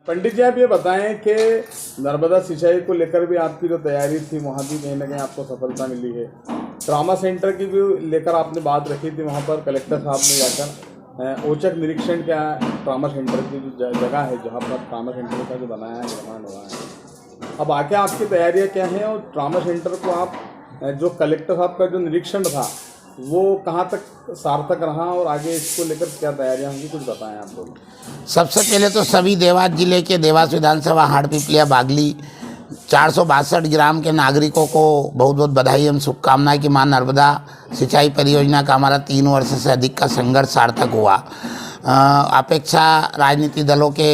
पंडित जी आप ये बताएं कि नर्मदा सिंचाई को लेकर भी आपकी जो तैयारी थी वहाँ भी कहीं ना कहीं आपको सफलता मिली है। ट्रामा सेंटर की भी लेकर आपने बात रखी थी, वहाँ पर कलेक्टर साहब ने जाकर औचक निरीक्षण किया। ट्रामा सेंटर की जो जगह है जहाँ पर ट्रामा सेंटर का जो बनाया है, निर्माण हुआ है, अब आगे आपकी तैयारियाँ क्या हैं और ट्रामा सेंटर को आप जो कलेक्टर साहब का जो निरीक्षण था वो कहाँ तक सार्थक रहा और आगे इसको लेकर क्या तैयारियां होंगी, कुछ बताएं आप लोग। सबसे पहले तो सभी देवास जिले के देवास विधानसभा हाटपिपलिया बागली 462 ग्राम के नागरिकों को बहुत बहुत बधाई एवं शुभकामनाएं कि मां नर्मदा सिंचाई परियोजना का हमारा 3 वर्ष से अधिक का संघर्ष सार्थक हुआ। अपेक्षा राजनीतिक दलों के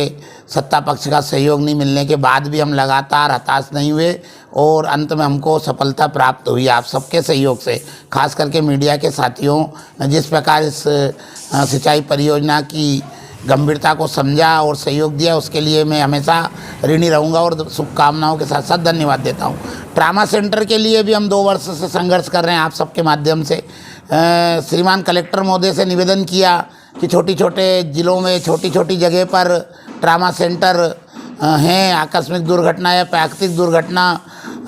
सत्ता पक्ष का सहयोग नहीं मिलने के बाद भी हम लगातार हताश नहीं हुए और अंत में हमको सफलता प्राप्त हुई आप सबके सहयोग से। खास करके मीडिया के साथियों ने जिस प्रकार इस सिंचाई परियोजना की गंभीरता को समझा और सहयोग दिया, उसके लिए मैं हमेशा ऋणी रहूँगा और शुभकामनाओं के साथ साथ धन्यवाद देता हूँ। ट्रामा सेंटर के लिए भी हम 2 वर्ष से संघर्ष कर रहे हैं आप सबके माध्यम से। श्रीमान कलेक्टर महोदय से निवेदन किया कि छोटे छोटे ज़िलों में छोटी छोटी जगह पर ट्रामा सेंटर हैं, आकस्मिक दुर्घटना या प्राकृतिक दुर्घटना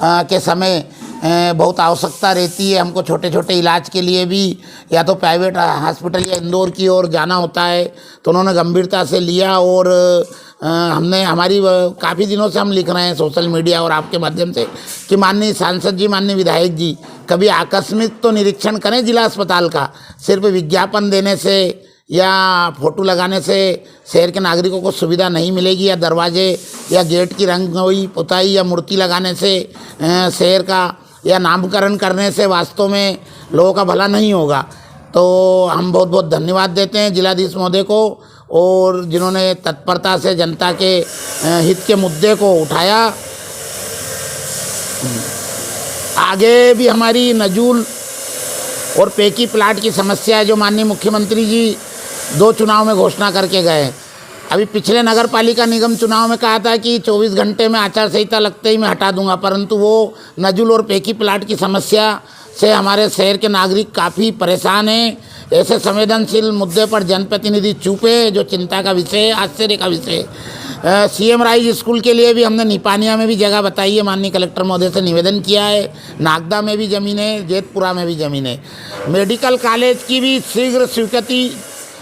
के समय बहुत आवश्यकता रहती है, हमको छोटे छोटे इलाज के लिए भी या तो प्राइवेट हॉस्पिटल या इंदौर की ओर जाना होता है। तो उन्होंने गंभीरता से लिया और हमने हमारी काफ़ी दिनों से हम लिख रहे हैं सोशल मीडिया और आपके माध्यम से कि माननीय सांसद जी, माननीय विधायक जी कभी आकस्मिक तो निरीक्षण करें जिला अस्पताल का। सिर्फ विज्ञापन देने से या फोटो लगाने से शहर के नागरिकों को सुविधा नहीं मिलेगी, या दरवाजे या गेट की रंगोई पुताई या मूर्ति लगाने से शहर का या नामकरण करने से वास्तव में लोगों का भला नहीं होगा। तो हम बहुत बहुत धन्यवाद देते हैं जिलाधीश महोदय को और जिन्होंने तत्परता से जनता के हित के मुद्दे को उठाया। आगे भी हमारी नजूल और पेकी प्लाट की समस्या है जो माननीय मुख्यमंत्री जी 2 चुनाव में घोषणा करके गए। अभी पिछले नगर पालिका निगम चुनाव में कहा था कि 24 घंटे में आचार संहिता लगते ही मैं हटा दूंगा, परंतु वो नजुल और पेकी प्लाट की समस्या से हमारे शहर के नागरिक काफ़ी परेशान हैं। ऐसे संवेदनशील मुद्दे पर जनप्रतिनिधि चुप है, जो चिंता का विषय है, आश्चर्य का विषय है। सीएम राइज स्कूल के लिए भी हमने निपानिया में भी जगह बताई है, माननीय कलेक्टर महोदय से निवेदन किया है। नागदा में भी ज़मीन है, जेतपुरा में भी ज़मीन है। मेडिकल कॉलेज की भी शीघ्र स्वीकृति,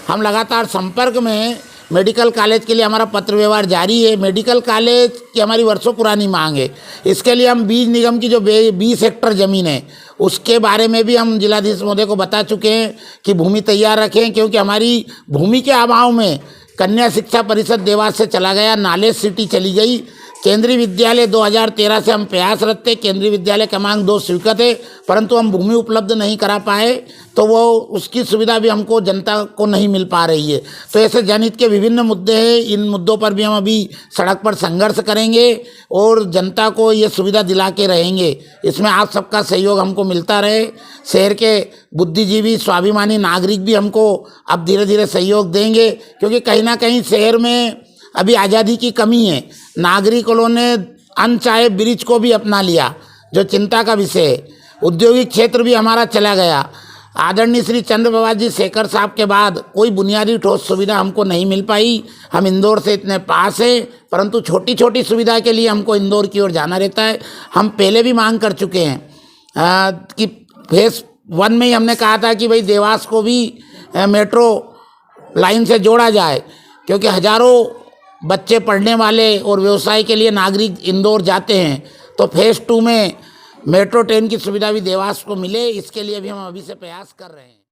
हम लगातार संपर्क में हैं। मेडिकल कॉलेज के लिए हमारा पत्र व्यवहार जारी है। मेडिकल कॉलेज की हमारी वर्षों पुरानी मांग है। इसके लिए हम बीज निगम की जो 20 हेक्टेयर ज़मीन है उसके बारे में भी हम जिलाधीश महोदय को बता चुके हैं कि भूमि तैयार रखें, क्योंकि हमारी भूमि के अभाव में कन्या शिक्षा परिषद देवास से चला गया, नॉलेज सिटी चली गई। केंद्रीय विद्यालय 2013 से हम प्रयासरत थे, केंद्रीय विद्यालय क्रमांक 2 स्वीकृत है, परंतु हम भूमि उपलब्ध नहीं करा पाए, तो वो उसकी सुविधा भी हमको जनता को नहीं मिल पा रही है। तो ऐसे जनहित के विभिन्न मुद्दे हैं, इन मुद्दों पर भी हम अभी सड़क पर संघर्ष करेंगे और जनता को ये सुविधा दिला के रहेंगे। इसमें आप सबका सहयोग हमको मिलता रहे। शहर के बुद्धिजीवी स्वाभिमानी नागरिक भी हमको अब धीरे धीरे सहयोग देंगे, क्योंकि कहीं ना कहीं शहर में अभी आज़ादी की कमी है। नागरिकों ने अनचाहे ब्रिज को भी अपना लिया, जो चिंता का विषय है। औद्योगिक क्षेत्र भी हमारा चला गया। आदरणीय श्री चंद्रप्रभाष जी शेखर साहब के बाद कोई बुनियादी ठोस सुविधा हमको नहीं मिल पाई। हम इंदौर से इतने पास हैं, परंतु छोटी छोटी सुविधा के लिए हमको इंदौर की ओर जाना रहता है। हम पहले भी मांग कर चुके हैं कि फेज़ 1 में ही हमने कहा था कि भाई देवास को भी मेट्रो लाइन से जोड़ा जाए, क्योंकि हजारों बच्चे पढ़ने वाले और व्यवसाय के लिए नागरिक इंदौर जाते हैं। तो फेज़ 2 में मेट्रो ट्रेन की सुविधा भी देवास को मिले, इसके लिए भी हम अभी से प्रयास कर रहे हैं।